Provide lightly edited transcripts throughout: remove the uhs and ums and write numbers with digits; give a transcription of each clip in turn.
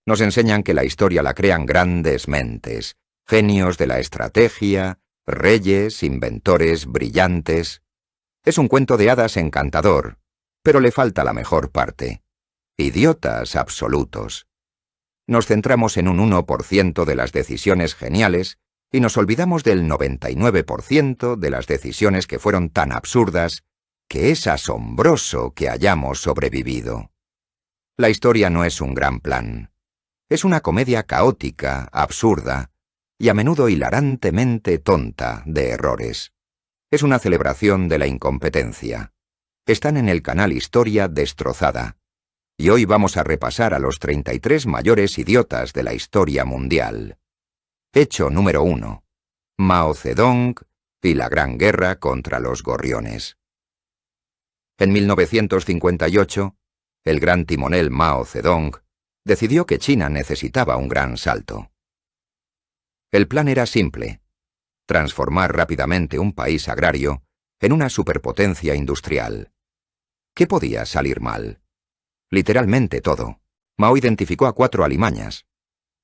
Nos enseñan que la historia la crean grandes mentes, genios de la estrategia, reyes, inventores brillantes. Es un cuento de hadas encantador, pero le falta la mejor parte. Idiotas absolutos. Nos centramos en un 1% de las decisiones geniales y nos olvidamos del 99% de las decisiones que fueron tan absurdas que es asombroso que hayamos sobrevivido. La historia no es un gran plan. Es una comedia caótica, absurda y a menudo hilarantemente tonta de errores. Es una celebración de la incompetencia. Están en el canal Historia Destrozada. Y hoy vamos a repasar a los 33 mayores idiotas de la historia mundial. Hecho número 1. Mao Zedong y la Gran Guerra contra los Gorriones. En 1958, el gran timonel Mao Zedong decidió que China necesitaba un gran salto. El plan era simple: transformar rápidamente un país agrario en una superpotencia industrial. ¿Qué podía salir mal? Literalmente todo. Mao identificó a 4 alimañas: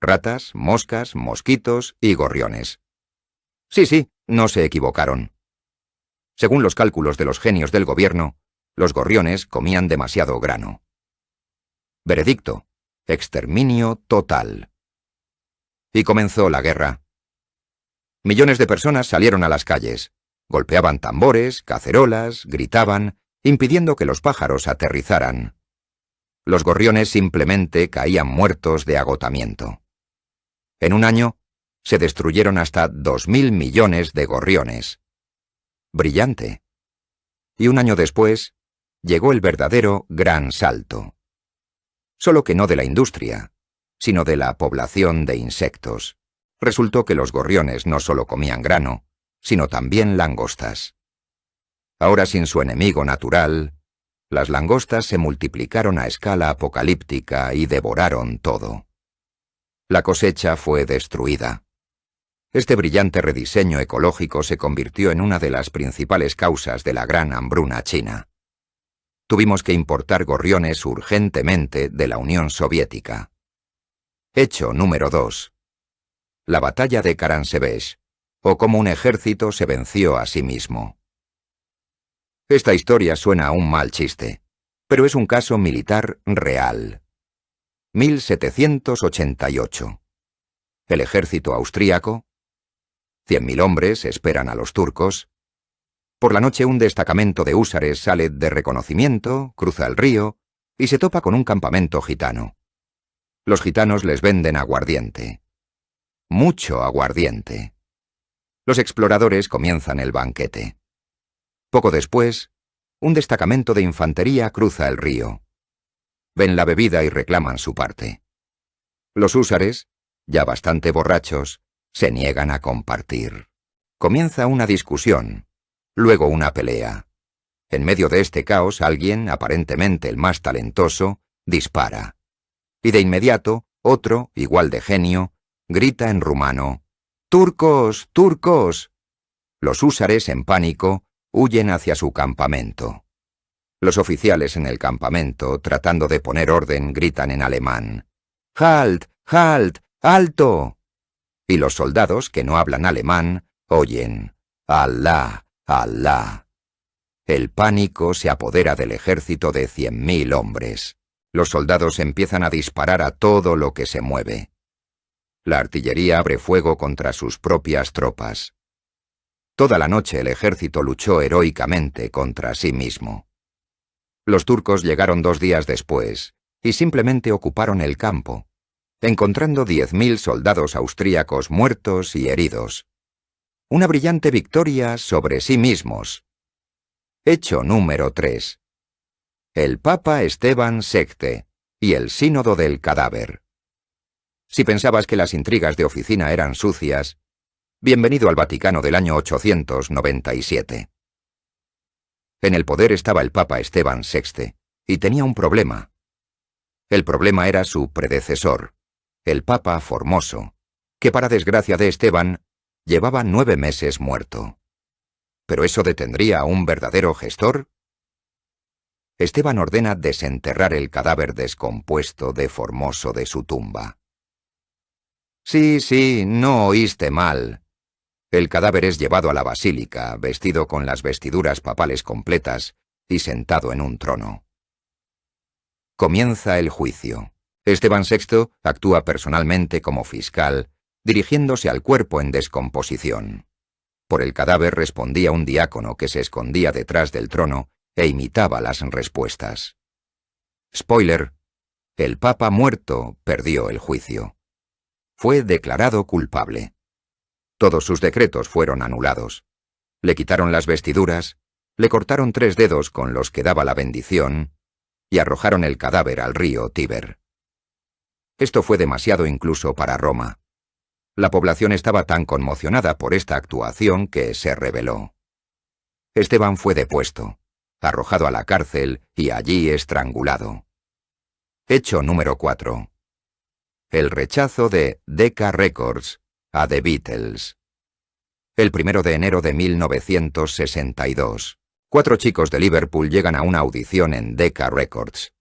ratas, moscas, mosquitos y gorriones. Sí, no se equivocaron. Según los cálculos de los genios del gobierno, los gorriones comían demasiado grano. Veredicto: exterminio total. Y comenzó la guerra. Millones de personas salieron a las calles, golpeaban tambores, cacerolas, gritaban, impidiendo que los pájaros aterrizaran. Los gorriones simplemente caían muertos de agotamiento. En un año, se destruyeron hasta 2.000 millones de gorriones. Brillante. Y un año después, llegó el verdadero gran salto. Solo que no de la industria, sino de la población de insectos. Resultó que los gorriones no solo comían grano, sino también langostas. Ahora sin su enemigo natural, las langostas se multiplicaron a escala apocalíptica y devoraron todo. La cosecha fue destruida. Este brillante rediseño ecológico se convirtió en una de las principales causas de la gran hambruna china. Tuvimos que importar gorriones urgentemente de la Unión Soviética. Hecho número 2. La batalla de Karansebes, o cómo un ejército se venció a sí mismo. Esta historia suena a un mal chiste, pero es un caso militar real. 1788. El ejército austríaco. 100.000 hombres esperan a los turcos. Por la noche un destacamento de húsares sale de reconocimiento, cruza el río y se topa con un campamento gitano. Los gitanos les venden aguardiente. Mucho aguardiente. Los exploradores comienzan el banquete. Poco después, un destacamento de infantería cruza el río. Ven la bebida y reclaman su parte. Los húsares, ya bastante borrachos, se niegan a compartir. Comienza una discusión, luego una pelea. En medio de este caos, alguien, aparentemente el más talentoso, dispara. Y de inmediato, otro, igual de genio, grita en rumano: ¡Turcos! ¡Turcos! Los húsares, en pánico, huyen hacia su campamento. Los oficiales en el campamento, tratando de poner orden, gritan en alemán: ¡Halt! ¡Halt! ¡Alto! Y los soldados, que no hablan alemán, oyen: ¡Alá! ¡Alá! El pánico se apodera del ejército de 100.000 hombres. Los soldados empiezan a disparar a todo lo que se mueve. La artillería abre fuego contra sus propias tropas. Toda la noche el ejército luchó heroicamente contra sí mismo. Los turcos llegaron 2 días después y simplemente ocuparon el campo, encontrando 10.000 soldados austríacos muertos y heridos. Una brillante victoria sobre sí mismos. Hecho número 3. El Papa Esteban VI y el Sínodo del Cadáver. Si pensabas que las intrigas de oficina eran sucias, bienvenido al Vaticano del año 897. En el poder estaba el Papa Esteban VI, y tenía un problema. El problema era su predecesor, el Papa Formoso, que para desgracia de Esteban, llevaba 9 meses muerto. ¿Pero eso detendría a un verdadero gestor? Esteban ordena desenterrar el cadáver descompuesto de Formoso de su tumba. Sí, no oíste mal. El cadáver es llevado a la basílica, vestido con las vestiduras papales completas y sentado en un trono. Comienza el juicio. Esteban VI actúa personalmente como fiscal, dirigiéndose al cuerpo en descomposición. Por el cadáver respondía un diácono que se escondía detrás del trono e imitaba las respuestas. Spoiler: el Papa muerto perdió el juicio. Fue declarado culpable. Todos sus decretos fueron anulados. Le quitaron las vestiduras, le cortaron 3 dedos con los que daba la bendición y arrojaron el cadáver al río Tíber. Esto fue demasiado incluso para Roma. La población estaba tan conmocionada por esta actuación que se rebeló. Esteban fue depuesto, arrojado a la cárcel y allí estrangulado. Hecho número 4. El rechazo de Decca Records a The Beatles. El 1 de enero de 1962, 4 chicos de Liverpool llegan a una audición en Decca Records.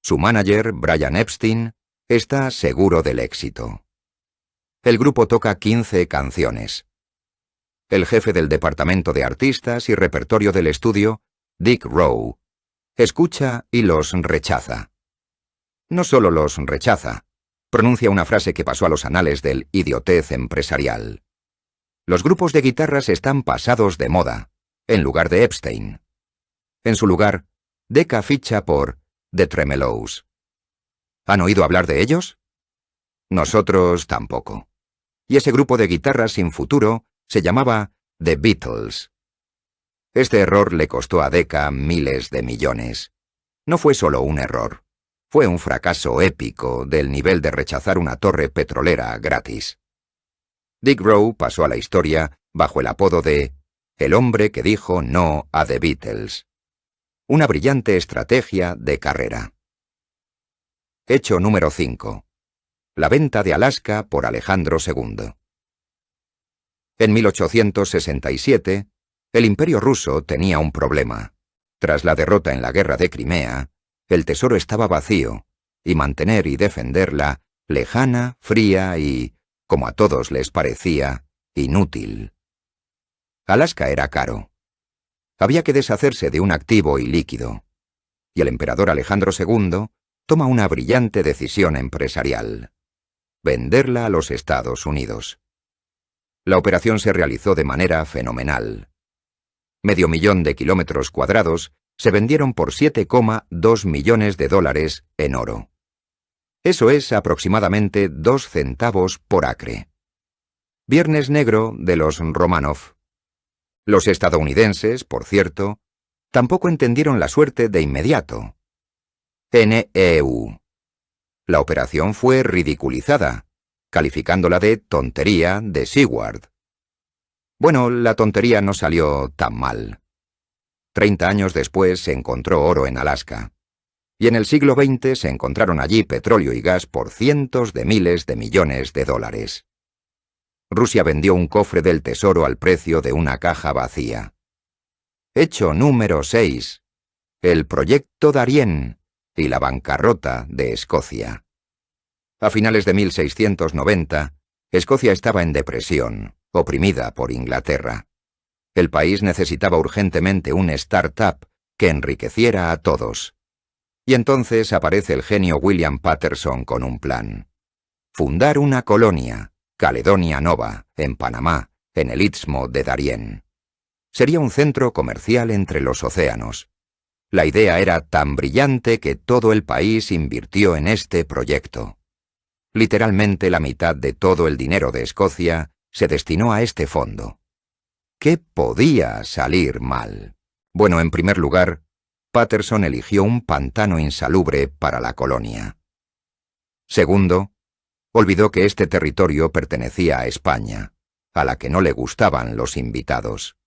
Su manager, Brian Epstein, está seguro del éxito. El grupo toca 15 canciones. El jefe del departamento de artistas y repertorio del estudio, Dick Rowe, escucha y los rechaza. No solo los rechaza, pronuncia una frase que pasó a los anales del idiotez empresarial. Los grupos de guitarras están pasados de moda, en lugar de Epstein. En su lugar, Decca ficha por The Tremeloes. ¿Han oído hablar de ellos? Nosotros tampoco. Y ese grupo de guitarras sin futuro se llamaba The Beatles. Este error le costó a Decca miles de millones. No fue solo un error. Fue un fracaso épico del nivel de rechazar una torre petrolera gratis. Dick Rowe pasó a la historia bajo el apodo de el hombre que dijo no a The Beatles. Una brillante estrategia de carrera. Hecho número 5. La venta de Alaska por Alejandro II. En 1867, el Imperio ruso tenía un problema. Tras la derrota en la Guerra de Crimea, el tesoro estaba vacío, y mantener y defenderla lejana, fría y, como a todos les parecía, inútil. Alaska era caro. Había que deshacerse de un activo y líquido. Y el emperador Alejandro II toma una brillante decisión empresarial: venderla a los Estados Unidos. La operación se realizó de manera fenomenal. 500.000 de kilómetros cuadrados se vendieron por $7,2 millones en oro. Eso es aproximadamente 2 centavos por acre. Viernes negro de los Romanov. Los estadounidenses, por cierto, tampoco entendieron la suerte de inmediato. NEU. La operación fue ridiculizada, calificándola de tontería de Seward. Bueno, la tontería no salió tan mal. 30 años después se encontró oro en Alaska. Y en el siglo XX se encontraron allí petróleo y gas por cientos de miles de millones de dólares. Rusia vendió un cofre del tesoro al precio de una caja vacía. Hecho número 6. El proyecto Darien y la bancarrota de Escocia. A finales de 1690, Escocia estaba en depresión, oprimida por Inglaterra. El país necesitaba urgentemente un start-up que enriqueciera a todos. Y entonces aparece el genio William Paterson con un plan. Fundar una colonia, Caledonia Nova, en Panamá, en el istmo de Darien. Sería un centro comercial entre los océanos. La idea era tan brillante que todo el país invirtió en este proyecto. Literalmente la mitad de todo el dinero de Escocia se destinó a este fondo. ¿Qué podía salir mal? Bueno, en primer lugar, Paterson eligió un pantano insalubre para la colonia. Segundo, olvidó que este territorio pertenecía a España, a la que no le gustaban los invitados.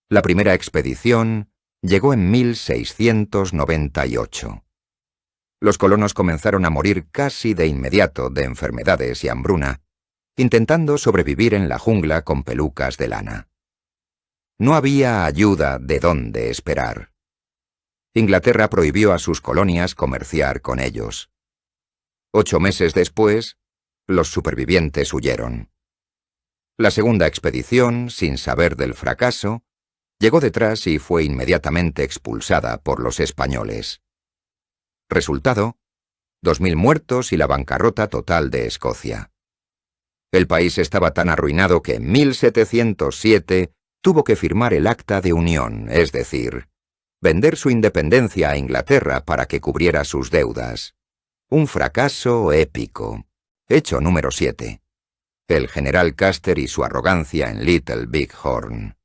La primera expedición llegó en 1698. Los colonos comenzaron a morir casi de inmediato de enfermedades y hambruna, intentando sobrevivir en la jungla con pelucas de lana. No había ayuda de dónde esperar. Inglaterra prohibió a sus colonias comerciar con ellos. 8 meses después, los supervivientes huyeron. La segunda expedición, sin saber del fracaso, llegó detrás y fue inmediatamente expulsada por los españoles. Resultado: 2000 muertos y la bancarrota total de Escocia. El país estaba tan arruinado que en 1707 tuvo que firmar el Acta de Unión, es decir, vender su independencia a Inglaterra para que cubriera sus deudas. Un fracaso épico. Hecho número 7. El general Custer y su arrogancia en Little Big Horn.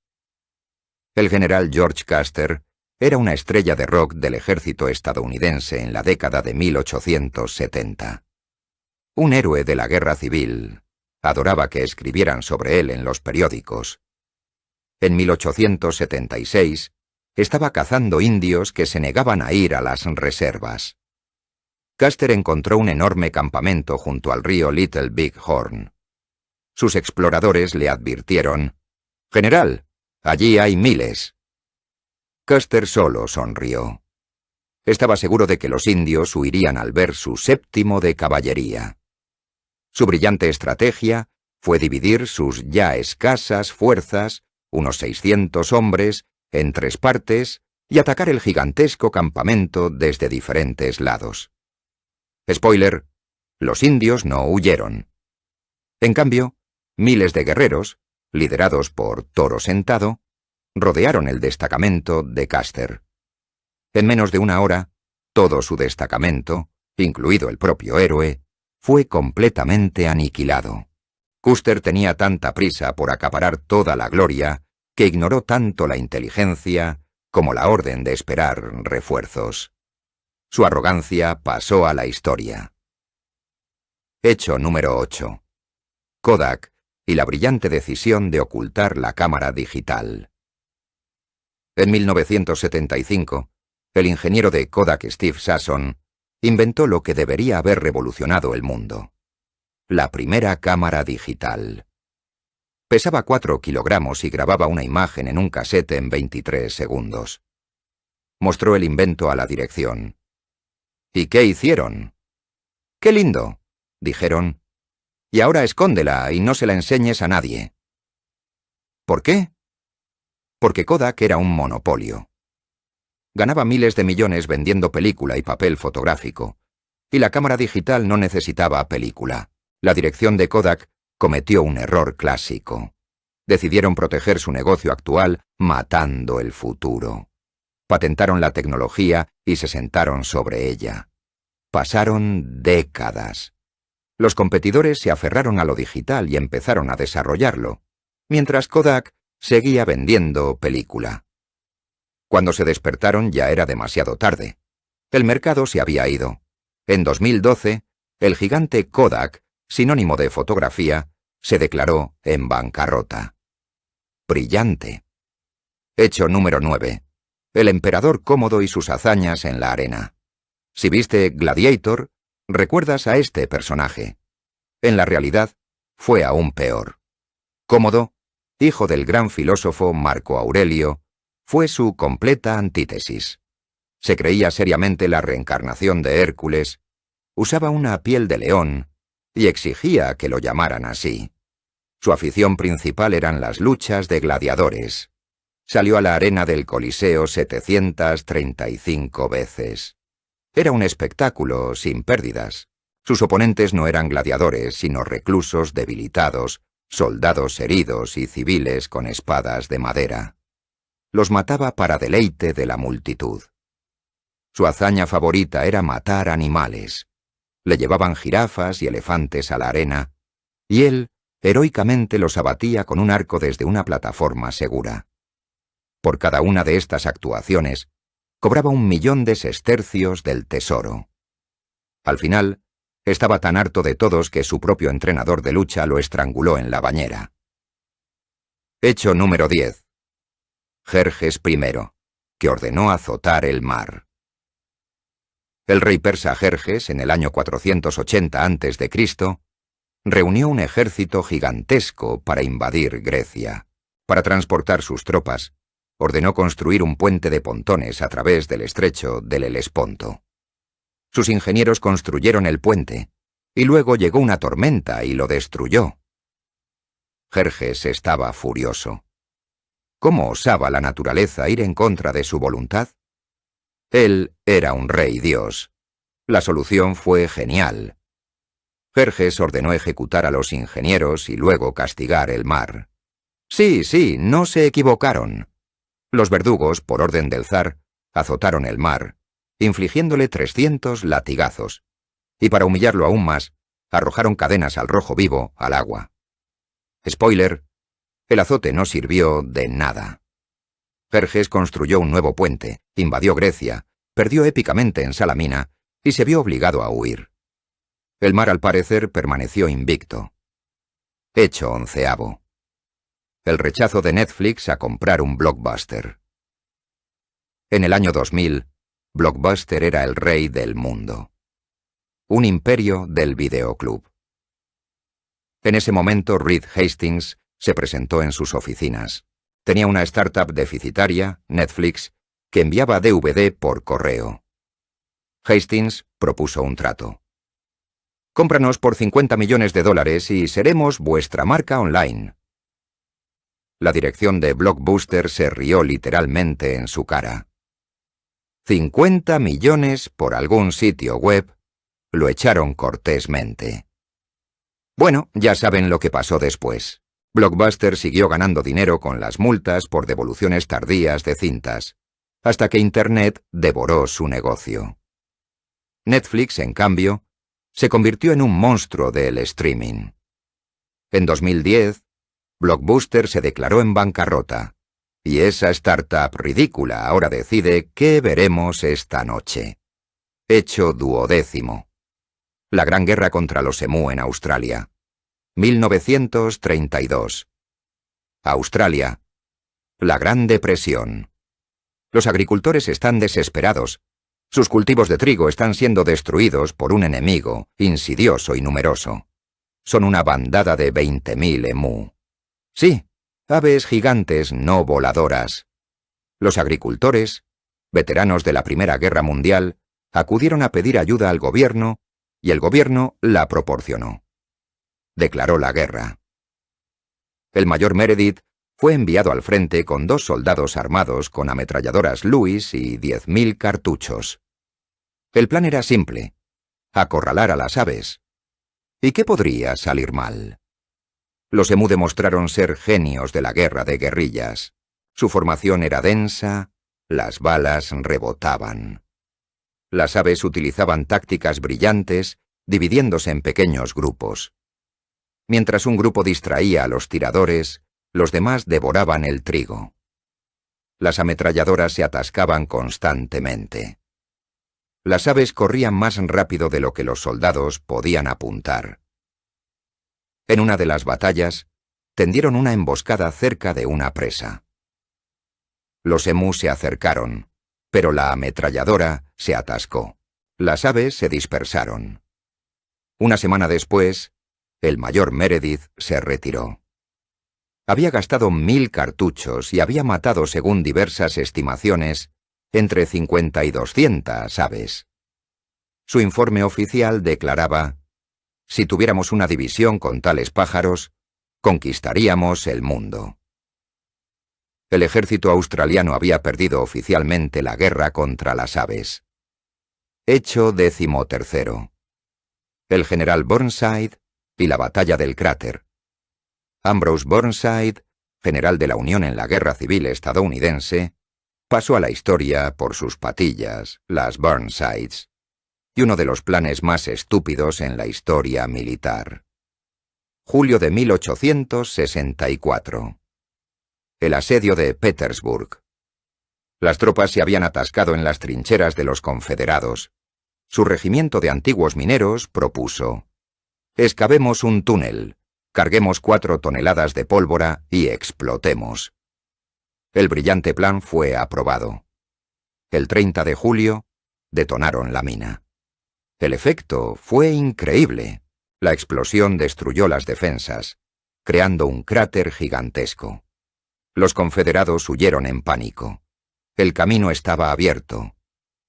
El general George Custer era una estrella de rock del ejército estadounidense en la década de 1870. Un héroe de la guerra civil. Adoraba que escribieran sobre él en los periódicos. En 1876, estaba cazando indios que se negaban a ir a las reservas. Custer encontró un enorme campamento junto al río Little Big Horn. Sus exploradores le advirtieron: «General, allí hay miles». Custer solo sonrió. Estaba seguro de que los indios huirían al ver su 7º de caballería. Su brillante estrategia fue dividir sus ya escasas fuerzas, unos 600 hombres, en 3 partes y atacar el gigantesco campamento desde diferentes lados. Spoiler: los indios no huyeron. En cambio, miles de guerreros, liderados por Toro Sentado, rodearon el destacamento de Custer. En menos de 1 hora, todo su destacamento, incluido el propio héroe, fue completamente aniquilado. Custer tenía tanta prisa por acaparar toda la gloria que ignoró tanto la inteligencia como la orden de esperar refuerzos. Su arrogancia pasó a la historia. Hecho número 8. Kodak y la brillante decisión de ocultar la cámara digital. En 1975, el ingeniero de Kodak Steve Sasson inventó lo que debería haber revolucionado el mundo: la primera cámara digital. Pesaba 4 kilogramos y grababa una imagen en un casete en 23 segundos. Mostró el invento a la dirección. ¿Y qué hicieron? «¡Qué lindo!», dijeron. «Y ahora escóndela y no se la enseñes a nadie». ¿Por qué? Porque Kodak era un monopolio. Ganaba miles de millones vendiendo película y papel fotográfico, y la cámara digital no necesitaba película. La dirección de Kodak cometió un error clásico. Decidieron proteger su negocio actual matando el futuro. Patentaron la tecnología y se sentaron sobre ella. Pasaron décadas. Los competidores se aferraron a lo digital y empezaron a desarrollarlo, mientras Kodak seguía vendiendo película. Cuando se despertaron ya era demasiado tarde. El mercado se había ido. En 2012, el gigante Kodak, sinónimo de fotografía, se declaró en bancarrota. Brillante. Hecho número 9. El emperador Cómodo y sus hazañas en la arena. Si viste Gladiator, recuerdas a este personaje. En la realidad, fue aún peor. Cómodo, hijo del gran filósofo Marco Aurelio, fue su completa antítesis. Se creía seriamente la reencarnación de Hércules, usaba una piel de león y exigía que lo llamaran así. Su afición principal eran las luchas de gladiadores. Salió a la arena del Coliseo 735 veces. Era un espectáculo sin pérdidas. Sus oponentes no eran gladiadores, sino reclusos debilitados, soldados heridos y civiles con espadas de madera. Los mataba para deleite de la multitud. Su hazaña favorita era matar animales. Le llevaban jirafas y elefantes a la arena, y él heroicamente los abatía con un arco desde una plataforma segura. Por cada una de estas actuaciones, cobraba 1.000.000 de sestercios del tesoro. Al final, estaba tan harto de todos que su propio entrenador de lucha lo estranguló en la bañera. Hecho número 10. Jerjes I, que ordenó azotar el mar. El rey persa Jerjes, en el año 480 a.C., reunió un ejército gigantesco para invadir Grecia. Para transportar sus tropas, ordenó construir un puente de pontones a través del estrecho del Helesponto. Sus ingenieros construyeron el puente, y luego llegó una tormenta y lo destruyó. Jerjes estaba furioso. ¿Cómo osaba la naturaleza ir en contra de su voluntad? Él era un rey dios. La solución fue genial. Jerjes ordenó ejecutar a los ingenieros y luego castigar el mar. Sí, no se equivocaron. Los verdugos, por orden del zar, azotaron el mar, infligiéndole 300 latigazos, y para humillarlo aún más, arrojaron cadenas al rojo vivo al agua. Spoiler: el azote no sirvió de nada. Jerjes construyó un nuevo puente, invadió Grecia, perdió épicamente en Salamina y se vio obligado a huir. El mar, al parecer, permaneció invicto. Hecho 11º. El rechazo de Netflix a comprar un Blockbuster. En el año 2000, Blockbuster era el rey del mundo. Un imperio del videoclub. En ese momento, Reed Hastings se presentó en sus oficinas. Tenía una startup deficitaria, Netflix, que enviaba DVD por correo. Hastings propuso un trato. Cómpranos por $50 millones y seremos vuestra marca online. La dirección de Blockbuster se rió literalmente en su cara. 50 millones por algún sitio web, lo echaron cortésmente. Bueno, ya saben lo que pasó después. Blockbuster siguió ganando dinero con las multas por devoluciones tardías de cintas, hasta que Internet devoró su negocio. Netflix, en cambio, se convirtió en un monstruo del streaming. En 2010, Blockbuster se declaró en bancarrota, y esa startup ridícula ahora decide qué veremos esta noche. Hecho 12º. La gran guerra contra los emú en Australia. 1932. Australia. La Gran Depresión. Los agricultores están desesperados. Sus cultivos de trigo están siendo destruidos por un enemigo insidioso y numeroso. Son una bandada de 20.000 emú. Sí, aves gigantes no voladoras. Los agricultores, veteranos de la Primera Guerra Mundial, acudieron a pedir ayuda al gobierno y el gobierno la proporcionó. Declaró la guerra. El mayor Meredith fue enviado al frente con 2 soldados armados con ametralladoras Lewis y 10.000 cartuchos. El plan era simple: acorralar a las aves. ¿Y qué podría salir mal? Los emú demostraron ser genios de la guerra de guerrillas. Su formación era densa, las balas rebotaban. Las aves utilizaban tácticas brillantes, dividiéndose en pequeños grupos. Mientras un grupo distraía a los tiradores, los demás devoraban el trigo. Las ametralladoras se atascaban constantemente. Las aves corrían más rápido de lo que los soldados podían apuntar. En una de las batallas, tendieron una emboscada cerca de una presa. Los emú se acercaron, pero la ametralladora se atascó. Las aves se dispersaron. Una semana después, el mayor Meredith se retiró. Había gastado 1.000 cartuchos y había matado, según diversas estimaciones, entre 50 y 200 aves. Su informe oficial declaraba: si tuviéramos una división con tales pájaros, conquistaríamos el mundo. El ejército australiano había perdido oficialmente la guerra contra las aves. Hecho 13º. El general Burnside y la batalla del cráter. Ambrose Burnside, general de la Unión en la Guerra Civil estadounidense, pasó a la historia por sus patillas, las Burnsides, y uno de los planes más estúpidos en la historia militar. Julio de 1864. El asedio de Petersburg. Las tropas se habían atascado en las trincheras de los confederados. Su regimiento de antiguos mineros propuso: excavemos un túnel, carguemos 4 toneladas de pólvora y explotemos. El brillante plan fue aprobado. El 30 de julio, detonaron la mina. El efecto fue increíble. La explosión destruyó las defensas, creando un cráter gigantesco. Los confederados huyeron en pánico. El camino estaba abierto.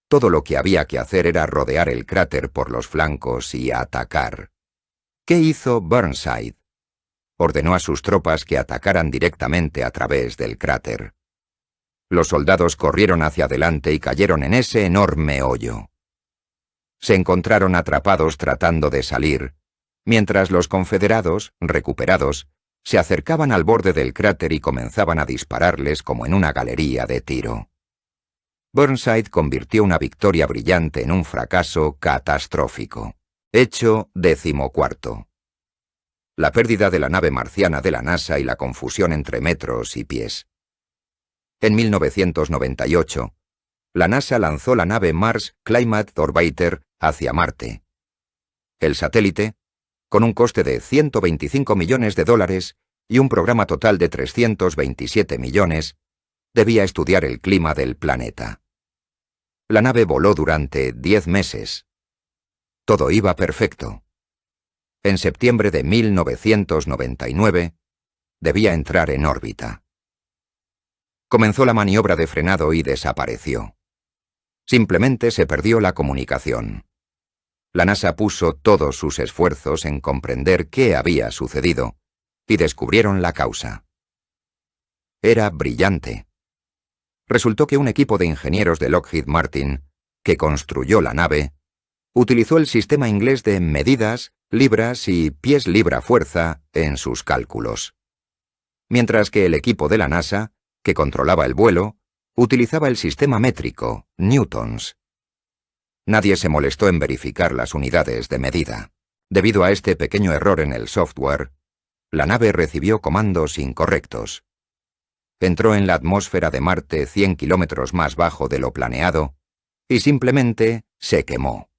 Todo lo que había que hacer era rodear el cráter por los flancos y atacar. ¿Qué hizo Burnside? Ordenó a sus tropas que atacaran directamente a través del cráter. Los soldados corrieron hacia adelante y cayeron en ese enorme hoyo. Se encontraron atrapados tratando de salir, mientras los confederados, recuperados, se acercaban al borde del cráter y comenzaban a dispararles como en una galería de tiro. Burnside convirtió una victoria brillante en un fracaso catastrófico. Hecho 14. La pérdida de la nave marciana de la NASA y la confusión entre metros y pies. En 1998, la NASA lanzó la nave Mars Climate Orbiter hacia Marte. El satélite, con un coste de $125 millones y un programa total de 327 millones, debía estudiar el clima del planeta. La nave voló durante 10 meses. Todo iba perfecto. En septiembre de 1999, debía entrar en órbita. Comenzó la maniobra de frenado y desapareció. Simplemente se perdió la comunicación. La NASA puso todos sus esfuerzos en comprender qué había sucedido y descubrieron la causa. Era brillante. Resultó que un equipo de ingenieros de Lockheed Martin, que construyó la nave, utilizó el sistema inglés de medidas, libras y pies libra-fuerza en sus cálculos. Mientras que el equipo de la NASA, que controlaba el vuelo, utilizaba el sistema métrico, newtons. Nadie se molestó en verificar las unidades de medida. Debido a este pequeño error en el software, la nave recibió comandos incorrectos. Entró en la atmósfera de Marte 100 kilómetros más bajo de lo planeado y simplemente se quemó.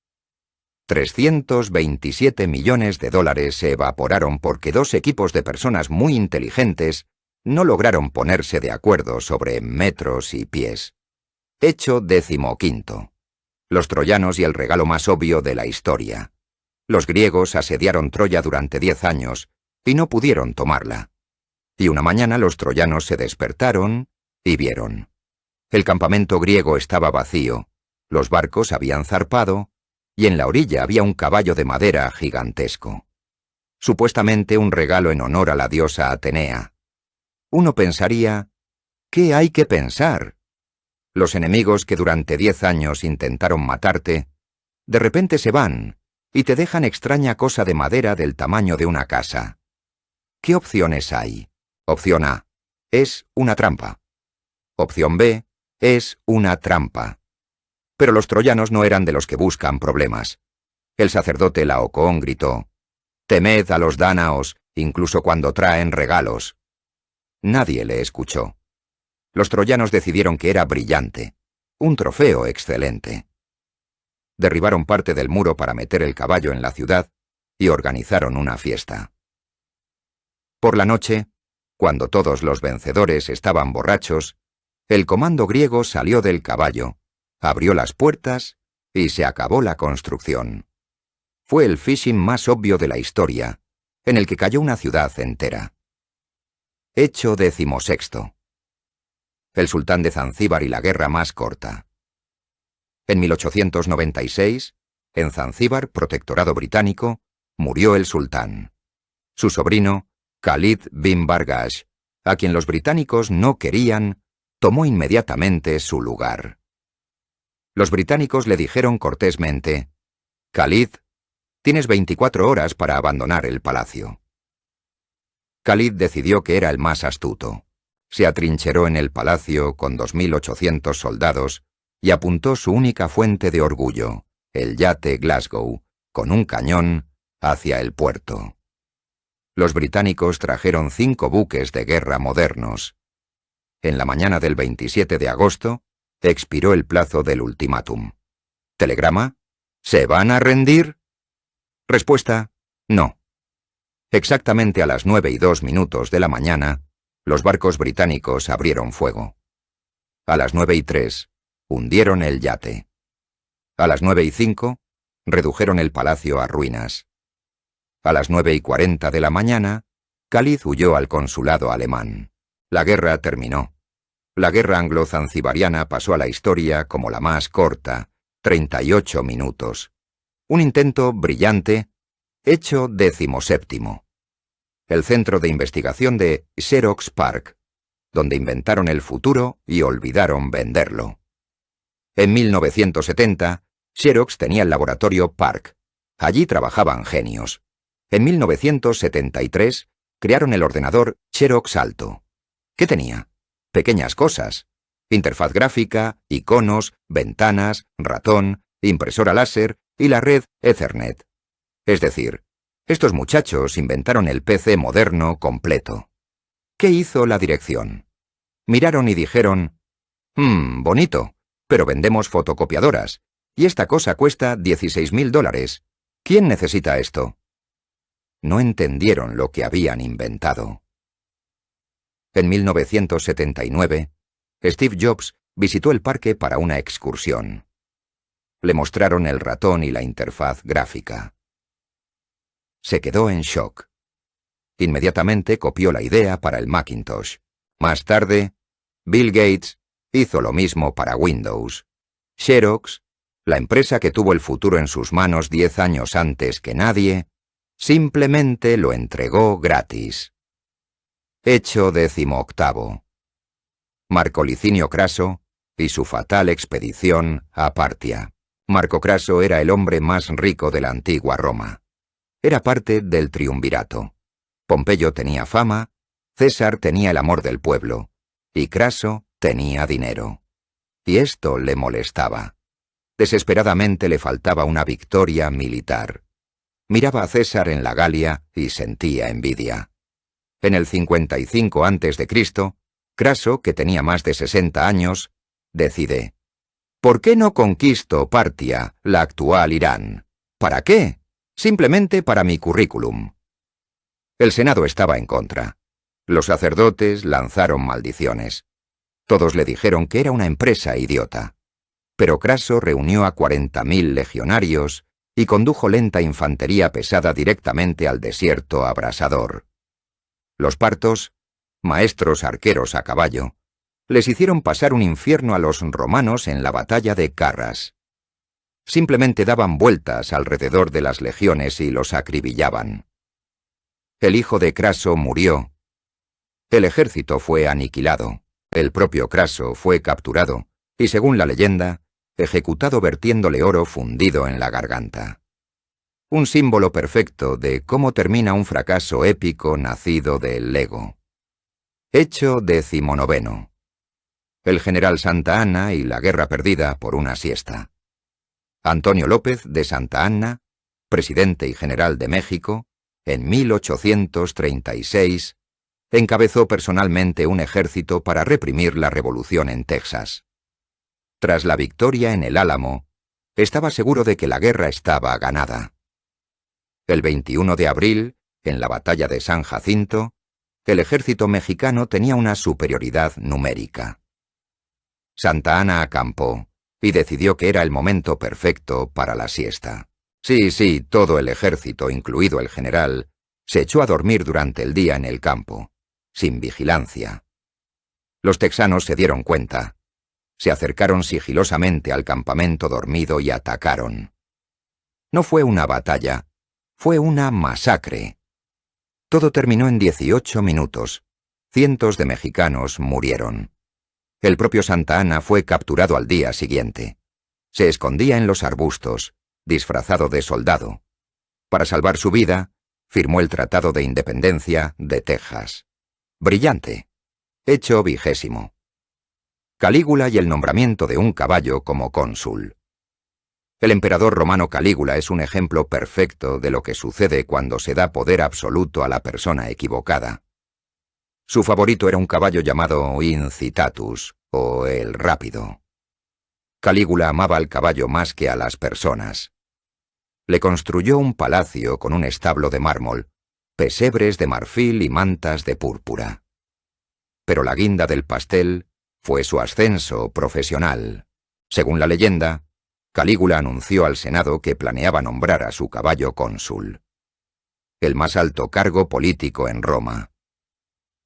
$327 millones se evaporaron porque dos equipos de personas muy inteligentes no lograron ponerse de acuerdo sobre metros y pies. Hecho 15. Los troyanos y el regalo más obvio de la historia. Los griegos asediaron Troya durante 10 años y no pudieron tomarla. Y una mañana los troyanos se despertaron y vieron. El campamento griego estaba vacío, los barcos habían zarpado y en la orilla había un caballo de madera gigantesco. Supuestamente un regalo en honor a la diosa Atenea. Uno pensaría, ¿qué hay que pensar? Los enemigos que durante 10 años intentaron matarte, de repente se van y te dejan extraña cosa de madera del tamaño de una casa. ¿Qué opciones hay? Opción A. Es una trampa. Opción B. Es una trampa. Pero los troyanos no eran de los que buscan problemas. El sacerdote Laocoón gritó, «Temed a los dánaos, incluso cuando traen regalos». Nadie le escuchó. Los troyanos decidieron que era brillante, un trofeo excelente. Derribaron parte del muro para meter el caballo en la ciudad y organizaron una fiesta. Por la noche, cuando todos los vencedores estaban borrachos, el comando griego salió del caballo, abrió las puertas y se acabó la construcción. Fue el phishing más obvio de la historia, en el que cayó una ciudad entera. Hecho 16. El sultán de Zanzíbar y la guerra más corta. En 1896, en Zanzíbar, protectorado británico, murió el sultán. Su sobrino, Khalid bin Bargash, a quien los británicos no querían, tomó inmediatamente su lugar. Los británicos le dijeron cortésmente, «Khalid, tienes 24 horas para abandonar el palacio». Khalid decidió que era el más astuto. Se atrincheró en el palacio con 2.800 soldados y apuntó su única fuente de orgullo, el yate Glasgow, con un cañón, hacia el puerto. Los británicos trajeron 5 buques de guerra modernos. En la mañana del 27 de agosto, expiró el plazo del ultimátum. ¿Telegrama? ¿Se van a rendir? Respuesta: no. Exactamente a las 9:02 de la mañana, los barcos británicos abrieron fuego. A las 9:03, hundieron el yate. A las 9:05, redujeron el palacio a ruinas. A las 9:40 de la mañana, Khalid huyó al consulado alemán. La guerra terminó. La guerra anglo-zanzibariana pasó a la historia como la más corta, 38 minutos. Un intento brillante, hecho 17º. El centro de investigación de Xerox PARC, donde inventaron el futuro y olvidaron venderlo. En 1970, Xerox tenía el laboratorio PARC. Allí trabajaban genios. En 1973, crearon el ordenador Xerox Alto. ¿Qué tenía? Pequeñas cosas. Interfaz gráfica, iconos, ventanas, ratón, impresora láser y la red Ethernet. Es decir, estos muchachos inventaron el PC moderno completo. ¿Qué hizo la dirección? Miraron y dijeron, bonito, pero vendemos fotocopiadoras, y esta cosa cuesta $16.000. ¿Quién necesita esto? No entendieron lo que habían inventado. En 1979, Steve Jobs visitó el parque para una excursión. Le mostraron el ratón y la interfaz gráfica. Se quedó en shock. Inmediatamente copió la idea para el Macintosh. Más tarde, Bill Gates hizo lo mismo para Windows. Xerox, la empresa que tuvo el futuro en sus manos 10 años antes que nadie, simplemente lo entregó gratis. Hecho 18º. Marco Licinio Craso y su fatal expedición a Partia. Marco Craso era el hombre más rico de la antigua Roma. Era parte del triunvirato. Pompeyo tenía fama, César tenía el amor del pueblo, y Craso tenía dinero. Y esto le molestaba. Desesperadamente le faltaba una victoria militar. Miraba a César en la Galia y sentía envidia. En el 55 a.C., Craso, que tenía más de 60 años, decide: ¿por qué no conquisto Partia, la actual Irán? ¿Para qué? Simplemente para mi currículum. El Senado estaba en contra. Los sacerdotes lanzaron maldiciones. Todos le dijeron que era una empresa idiota. Pero Craso reunió a 40.000 legionarios y condujo lenta infantería pesada directamente al desierto abrasador. Los partos, maestros arqueros a caballo, les hicieron pasar un infierno a los romanos en la batalla de Carras. Simplemente daban vueltas alrededor de las legiones y los acribillaban. El hijo de Craso murió. El ejército fue aniquilado. El propio Craso fue capturado y, según la leyenda, ejecutado vertiéndole oro fundido en la garganta. Un símbolo perfecto de cómo termina un fracaso épico nacido del ego. Hecho 19º. El general Santa Anna y la guerra perdida por una siesta. Antonio López de Santa Anna, presidente y general de México, en 1836, encabezó personalmente un ejército para reprimir la revolución en Texas. Tras la victoria en el Álamo, estaba seguro de que la guerra estaba ganada. El 21 de abril, en la batalla de San Jacinto, el ejército mexicano tenía una superioridad numérica. Santa Anna acampó y decidió que era el momento perfecto para la siesta. Sí, todo el ejército, incluido el general, se echó a dormir durante el día en el campo, sin vigilancia. Los texanos se dieron cuenta. Se acercaron sigilosamente al campamento dormido y atacaron. No fue una batalla, fue una masacre. Todo terminó en 18 minutos. Cientos de mexicanos murieron. El propio Santa Anna fue capturado al día siguiente. Se escondía en los arbustos, disfrazado de soldado. Para salvar su vida, firmó el Tratado de Independencia de Texas. Brillante. Hecho 20º. Calígula y el nombramiento de un caballo como cónsul. El emperador romano Calígula es un ejemplo perfecto de lo que sucede cuando se da poder absoluto a la persona equivocada. Su favorito era un caballo llamado Incitatus, o el rápido. Calígula amaba al caballo más que a las personas. Le construyó un palacio con un establo de mármol, pesebres de marfil y mantas de púrpura. Pero la guinda del pastel fue su ascenso profesional. Según la leyenda, Calígula anunció al Senado que planeaba nombrar a su caballo cónsul. El más alto cargo político en Roma.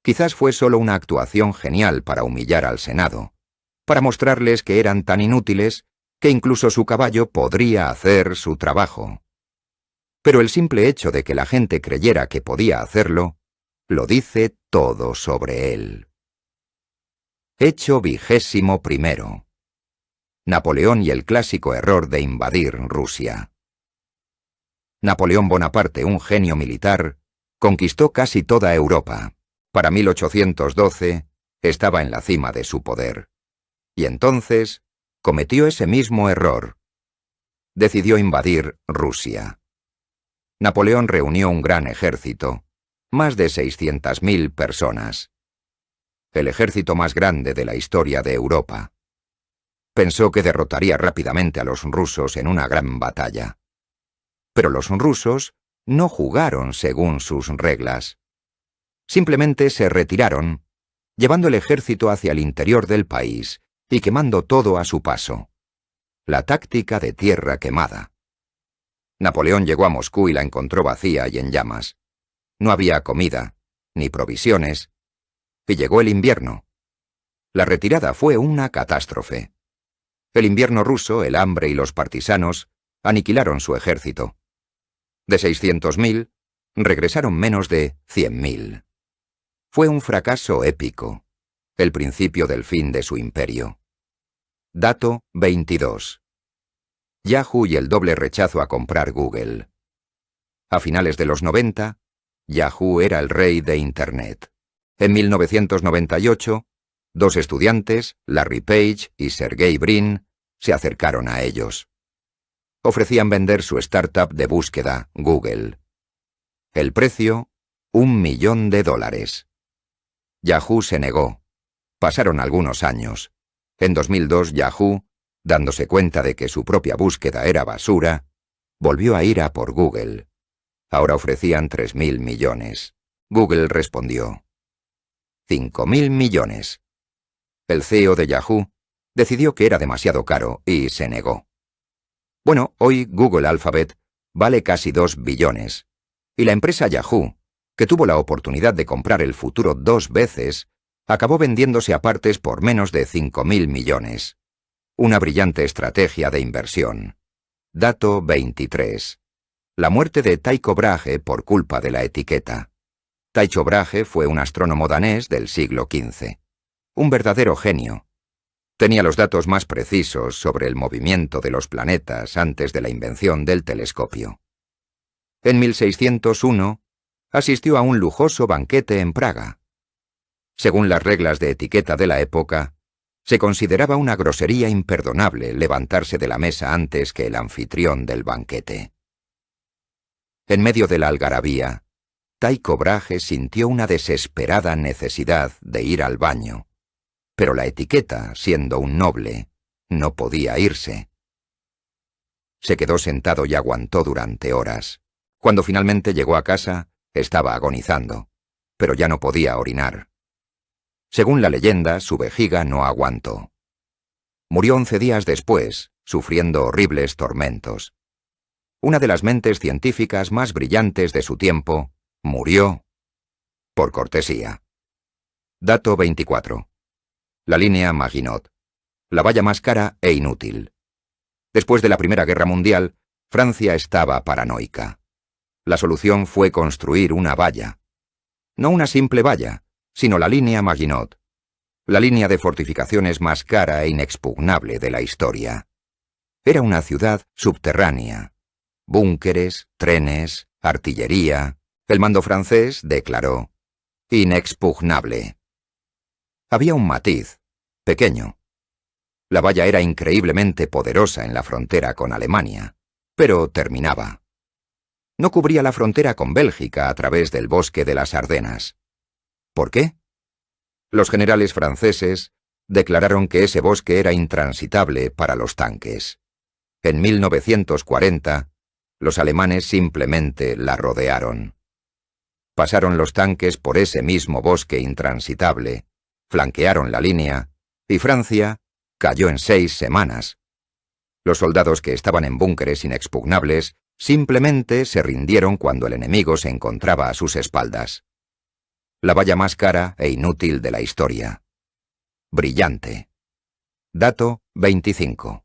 Quizás fue solo una actuación genial para humillar al Senado, para mostrarles que eran tan inútiles que incluso su caballo podría hacer su trabajo. Pero el simple hecho de que la gente creyera que podía hacerlo, lo dice todo sobre él. Hecho 21. Napoleón y el clásico error de invadir Rusia. Napoleón Bonaparte, un genio militar, conquistó casi toda Europa. Para 1812 estaba en la cima de su poder. Y entonces cometió ese mismo error. Decidió invadir Rusia. Napoleón reunió un gran ejército, más de 600.000 personas. El ejército más grande de la historia de Europa. Pensó que derrotaría rápidamente a los rusos en una gran batalla. Pero los rusos no jugaron según sus reglas. Simplemente se retiraron, llevando el ejército hacia el interior del país y quemando todo a su paso. La táctica de tierra quemada. Napoleón llegó a Moscú y la encontró vacía y en llamas. No había comida, ni provisiones, y llegó el invierno. La retirada fue una catástrofe. El invierno ruso, el hambre y los partisanos aniquilaron su ejército. De 600.000, regresaron menos de 100.000. Fue un fracaso épico, el principio del fin de su imperio. Dato 22. Yahoo y el doble rechazo a comprar Google. A finales de los 90, Yahoo era el rey de Internet. En 1998, dos estudiantes, Larry Page y Sergey Brin, se acercaron a ellos. Ofrecían vender su startup de búsqueda, Google. El precio, $1.000.000. Yahoo se negó. Pasaron algunos años. En 2002, Yahoo, dándose cuenta de que su propia búsqueda era basura, volvió a ir a por Google. Ahora ofrecían 3.000 millones. Google respondió: 5.000 millones. El CEO de Yahoo decidió que era demasiado caro y se negó. Bueno, hoy Google Alphabet vale casi 2 billones. Y la empresa Yahoo, que tuvo la oportunidad de comprar el futuro 2 veces, acabó vendiéndose a partes por menos de 5.000 millones. Una brillante estrategia de inversión. Dato 23. La muerte de Tycho Brahe por culpa de la etiqueta. Tycho Brahe fue un astrónomo danés del siglo XV. Un verdadero genio. Tenía los datos más precisos sobre el movimiento de los planetas antes de la invención del telescopio. En 1601, asistió a un lujoso banquete en Praga. Según las reglas de etiqueta de la época, se consideraba una grosería imperdonable levantarse de la mesa antes que el anfitrión del banquete. En medio de la algarabía, Tycho Brahe sintió una desesperada necesidad de ir al baño, pero la etiqueta, siendo un noble, no podía irse. Se quedó sentado y aguantó durante horas. Cuando finalmente llegó a casa, estaba agonizando, pero ya no podía orinar. Según la leyenda, su vejiga no aguantó. Murió 11 días después, sufriendo horribles tormentos. Una de las mentes científicas más brillantes de su tiempo murió por cortesía. Dato 24. La línea Maginot. La valla más cara e inútil. Después de la Primera Guerra Mundial, Francia estaba paranoica. La solución fue construir una valla. No una simple valla, sino la línea Maginot, la línea de fortificaciones más cara e inexpugnable de la historia. Era una ciudad subterránea. Búnkeres, trenes, artillería. El mando francés declaró: inexpugnable. Había un matiz, pequeño. La valla era increíblemente poderosa en la frontera con Alemania, pero terminaba. No cubría la frontera con Bélgica a través del bosque de las Ardenas. ¿Por qué? Los generales franceses declararon que ese bosque era intransitable para los tanques. En 1940, los alemanes simplemente la rodearon. Pasaron los tanques por ese mismo bosque intransitable, flanquearon la línea, y Francia cayó en 6 semanas. Los soldados que estaban en búnkeres inexpugnables simplemente se rindieron cuando el enemigo se encontraba a sus espaldas. La valla más cara e inútil de la historia. Brillante. Dato 25.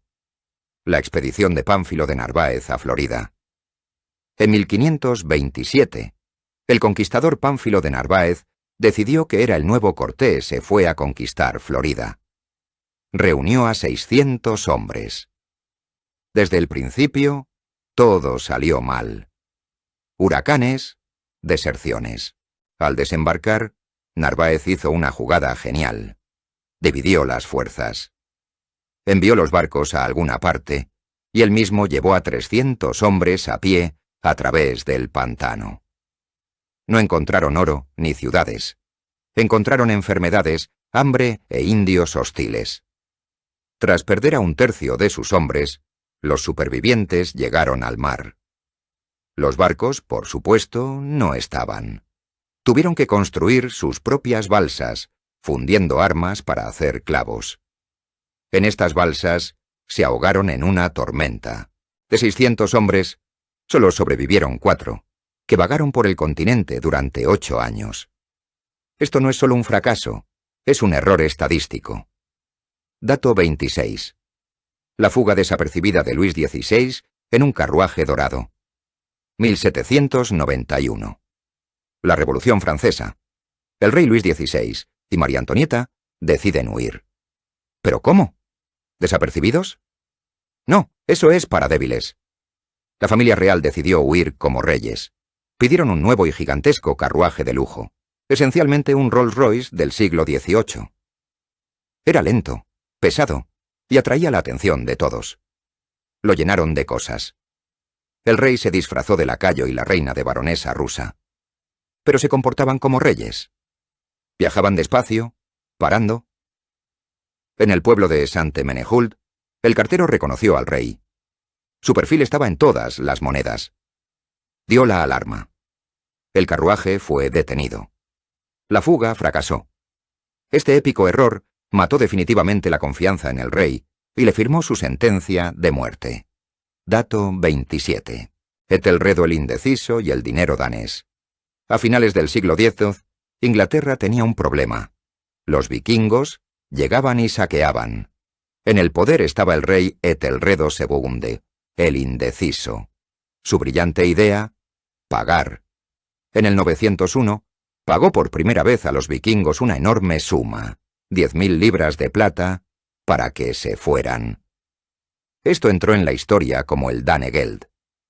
La expedición de Pánfilo de Narváez a Florida. En 1527, el conquistador Pánfilo de Narváez decidió que era el nuevo Cortés y fue a conquistar Florida. Reunió a 600 hombres. Desde el principio, todo salió mal. Huracanes, deserciones. Al desembarcar, Narváez hizo una jugada genial. Dividió las fuerzas. Envió los barcos a alguna parte, y él mismo llevó a 300 hombres a pie a través del pantano. No encontraron oro ni ciudades. Encontraron enfermedades, hambre e indios hostiles. Tras perder a un tercio de sus hombres, los supervivientes llegaron al mar. Los barcos, por supuesto, no estaban. Tuvieron que construir sus propias balsas, fundiendo armas para hacer clavos. En estas balsas se ahogaron en una tormenta. De 600 hombres, solo sobrevivieron 4, que vagaron por el continente durante 8 años. Esto no es solo un fracaso, es un error estadístico. Dato 26. La fuga desapercibida de Luis XVI en un carruaje dorado. 1791. La Revolución Francesa. El rey Luis XVI y María Antonieta deciden huir. ¿Pero cómo? ¿Desapercibidos? No, eso es para débiles. La familia real decidió huir como reyes. Pidieron un nuevo y gigantesco carruaje de lujo, esencialmente un Rolls Royce del siglo XVIII. Era lento, pesado, y atraía la atención de todos. Lo llenaron de cosas. El rey se disfrazó de lacayo y la reina de baronesa rusa. Pero se comportaban como reyes. Viajaban despacio, parando. En el pueblo de Sainte-Menehuld, el cartero reconoció al rey. Su perfil estaba en todas las monedas. Dio la alarma. El carruaje fue detenido. La fuga fracasó. Este épico error mató definitivamente la confianza en el rey y le firmó su sentencia de muerte. Dato 27. Etelredo el Indeciso y el dinero danés. A finales del siglo X, Inglaterra tenía un problema. Los vikingos llegaban y saqueaban. En el poder estaba el rey Etelredo II, el Indeciso. Su brillante idea: pagar. En el 901, pagó por primera vez a los vikingos una enorme suma, 10.000 libras de plata, para que se fueran. Esto entró en la historia como el Danegeld,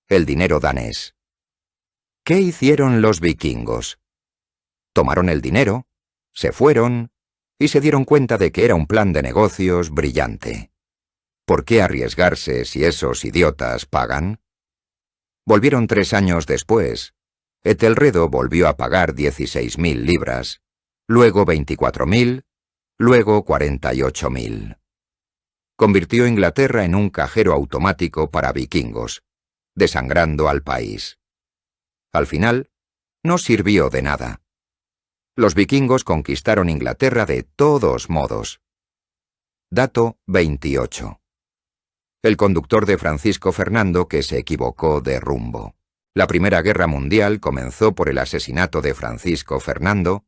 el dinero danés. ¿Qué hicieron los vikingos? Tomaron el dinero, se fueron y se dieron cuenta de que era un plan de negocios brillante. ¿Por qué arriesgarse si esos idiotas pagan? Volvieron 3 años después. Etelredo volvió a pagar 16.000 libras, luego 24.000, luego 48.000. Convirtió Inglaterra en un cajero automático para vikingos, desangrando al país. Al final, no sirvió de nada. Los vikingos conquistaron Inglaterra de todos modos. Dato 28. El conductor de Francisco Fernando que se equivocó de rumbo. La Primera Guerra Mundial comenzó por el asesinato de Francisco Fernando,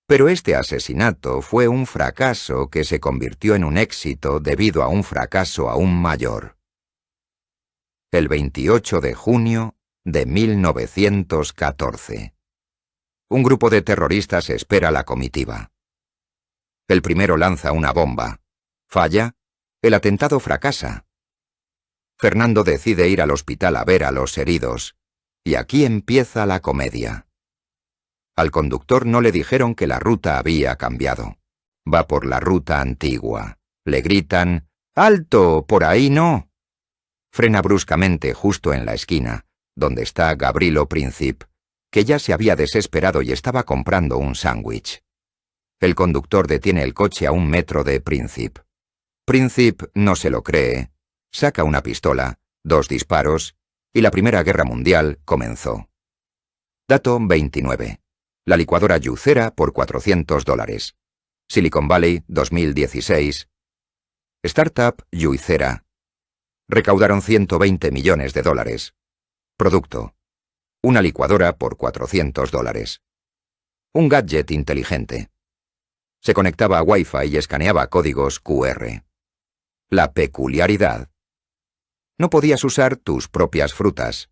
pero este asesinato fue un fracaso que se convirtió en un éxito debido a un fracaso aún mayor. El 28 de junio de 1914. Un grupo de terroristas espera la comitiva. El primero lanza una bomba. Falla. El atentado fracasa. Fernando decide ir al hospital a ver a los heridos. Y aquí empieza la comedia. Al conductor no le dijeron que la ruta había cambiado. Va por la ruta antigua. Le gritan: ¡alto! ¡Por ahí no! Frena bruscamente justo en la esquina, donde está Gavrilo Princip, que ya se había desesperado y estaba comprando un sándwich. El conductor detiene el coche a 1 metro de Princip. Princip no se lo cree. Saca una pistola, 2 disparos, y la Primera Guerra Mundial comenzó. Dato 29. La licuadora Juicera por $400. Silicon Valley, 2016. Startup Juicera. Recaudaron $120 millones. Producto: una licuadora por $400. Un gadget inteligente. Se conectaba a Wi-Fi y escaneaba códigos QR. La peculiaridad. No podías usar tus propias frutas.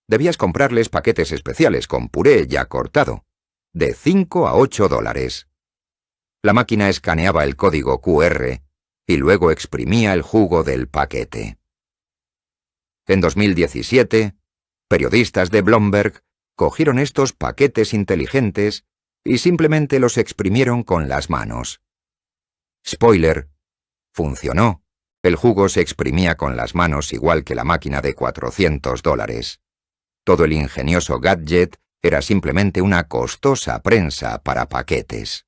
Debías comprarles paquetes especiales con puré ya cortado, de 5 a 8 dólares. La máquina escaneaba el código QR y luego exprimía el jugo del paquete. En 2017, periodistas de Bloomberg cogieron estos paquetes inteligentes y simplemente los exprimieron con las manos. Spoiler: funcionó. El jugo se exprimía con las manos igual que la máquina de 400 dólares. Todo el ingenioso gadget era simplemente una costosa prensa para paquetes.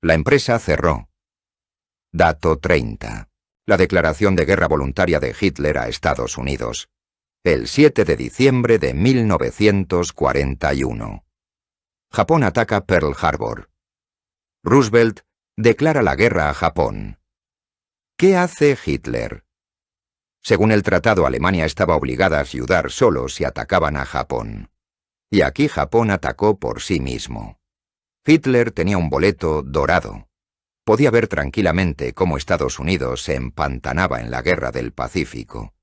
La empresa cerró. Dato 30. La declaración de guerra voluntaria de Hitler a Estados Unidos. El 7 de diciembre de 1941. Japón ataca Pearl Harbor. Roosevelt declara la guerra a Japón. ¿Qué hace Hitler? Según el tratado, Alemania estaba obligada a ayudar solo si atacaban a Japón. Y aquí Japón atacó por sí mismo. Hitler tenía un boleto dorado. Podía ver tranquilamente cómo Estados Unidos se empantanaba en la guerra del Pacífico.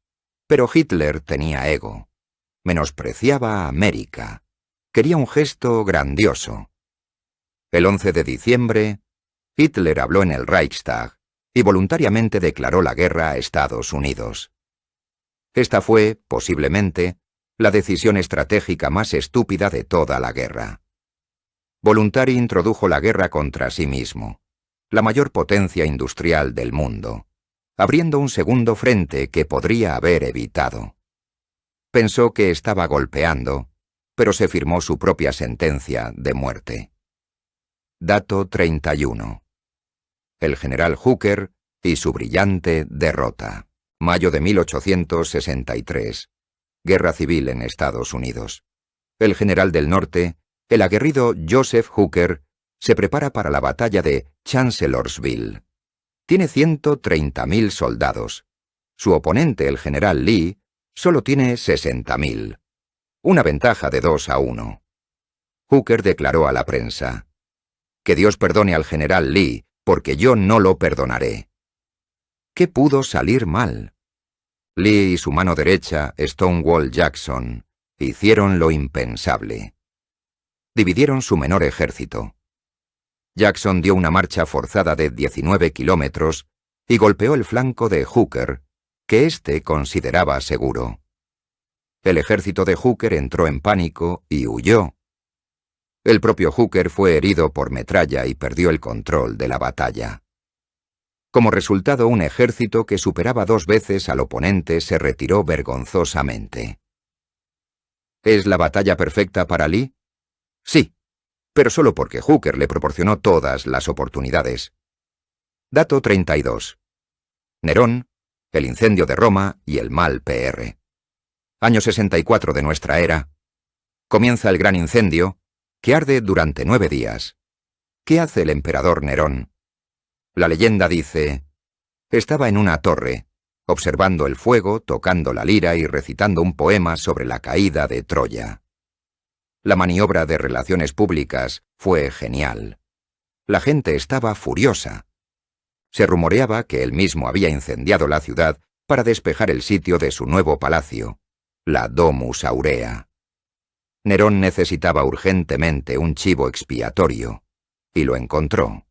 Pero Hitler tenía ego. Menospreciaba a América. Quería un gesto grandioso. El 11 de diciembre, Hitler habló en el Reichstag y voluntariamente declaró la guerra a Estados Unidos. Esta fue, posiblemente, la decisión estratégica más estúpida de toda la guerra. Voluntari introdujo la guerra contra sí mismo, la mayor potencia industrial del mundo, abriendo un segundo frente que podría haber evitado. Pensó que estaba golpeando, pero se firmó su propia sentencia de muerte. Dato 31. El general Hooker y su brillante derrota. Mayo de 1863. Guerra civil en Estados Unidos. El general del norte, el aguerrido Joseph Hooker, se prepara para la batalla de Chancellorsville. Tiene 130.000 soldados. Su oponente, el general Lee, solo tiene 60.000. Una ventaja de 2-1. Hooker declaró a la prensa: «Que Dios perdone al general Lee, porque yo no lo perdonaré». ¿Qué pudo salir mal? Lee y su mano derecha, Stonewall Jackson, hicieron lo impensable. Dividieron su menor ejército. Jackson dio una marcha forzada de 19 kilómetros y golpeó el flanco de Hooker, que éste consideraba seguro. El ejército de Hooker entró en pánico y huyó. El propio Hooker fue herido por metralla y perdió el control de la batalla. Como resultado, un ejército que superaba 2 veces al oponente se retiró vergonzosamente. ¿Es la batalla perfecta para Lee? Sí, pero solo porque Hooker le proporcionó todas las oportunidades. Dato 32. Nerón, el incendio de Roma y el mal PR. Año 64 de nuestra era. Comienza el gran incendio, que arde durante 9 días. ¿Qué hace el emperador Nerón? La leyenda dice: estaba en una torre, observando el fuego, tocando la lira y recitando un poema sobre la caída de Troya. La maniobra de relaciones públicas fue genial. La gente estaba furiosa. Se rumoreaba que él mismo había incendiado la ciudad para despejar el sitio de su nuevo palacio, la Domus Aurea. Nerón necesitaba urgentemente un chivo expiatorio, y lo encontró.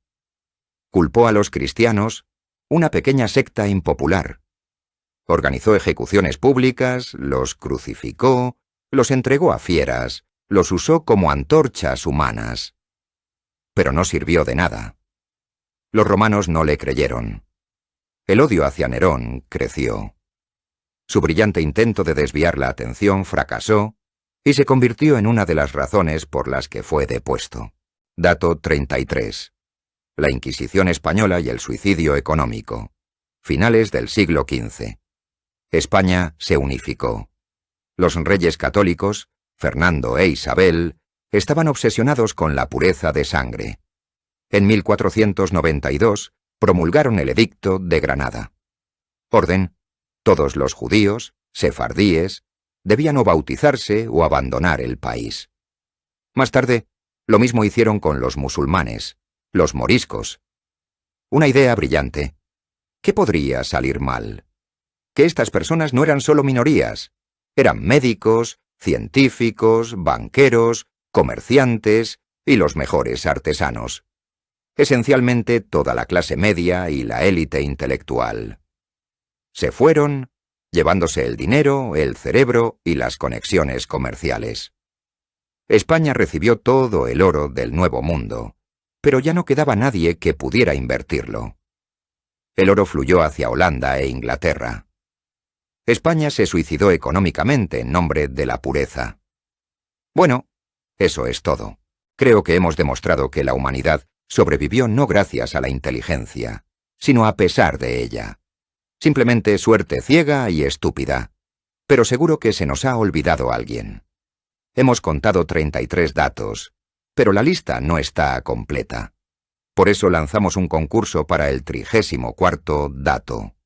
Culpó a los cristianos, una pequeña secta impopular. Organizó ejecuciones públicas, los crucificó, los entregó a fieras, los usó como antorchas humanas. Pero no sirvió de nada. Los romanos no le creyeron. El odio hacia Nerón creció. Su brillante intento de desviar la atención fracasó y se convirtió en una de las razones por las que fue depuesto. Dato 33. La Inquisición española y el suicidio económico. Finales del siglo XV. España se unificó. Los reyes católicos, Fernando e Isabel, estaban obsesionados con la pureza de sangre. En 1492 promulgaron el Edicto de Granada. Orden: todos los judíos, sefardíes, debían o bautizarse o abandonar el país. Más tarde, Lo mismo hicieron con los musulmanes, los moriscos. Una idea brillante. ¿Qué podría salir mal? Que estas personas no eran solo minorías. Eran médicos, científicos, banqueros, comerciantes y los mejores artesanos. Esencialmente toda la clase media y la élite intelectual. Se fueron, llevándose el dinero, el cerebro y las conexiones comerciales. España recibió todo el oro del Nuevo Mundo, pero ya no quedaba nadie que pudiera invertirlo. El oro fluyó hacia Holanda e Inglaterra. España se suicidó económicamente en nombre de la pureza. Bueno, eso es todo. Creo que hemos demostrado que la humanidad sobrevivió no gracias a la inteligencia, sino a pesar de ella. Simplemente suerte ciega y estúpida. Pero seguro que se nos ha olvidado alguien. Hemos contado 33 datos, pero la lista no está completa. Por eso lanzamos un concurso para el 34º dato.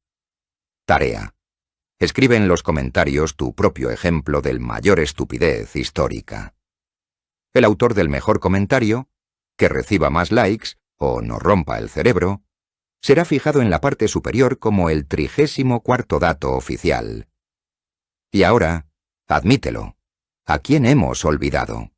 Tarea. Escribe en los comentarios tu propio ejemplo del mayor estupidez histórica. El autor del mejor comentario, que reciba más likes o nos rompa el cerebro, será fijado en la parte superior como el 34º dato oficial. Y ahora, admítelo. ¿A quién hemos olvidado?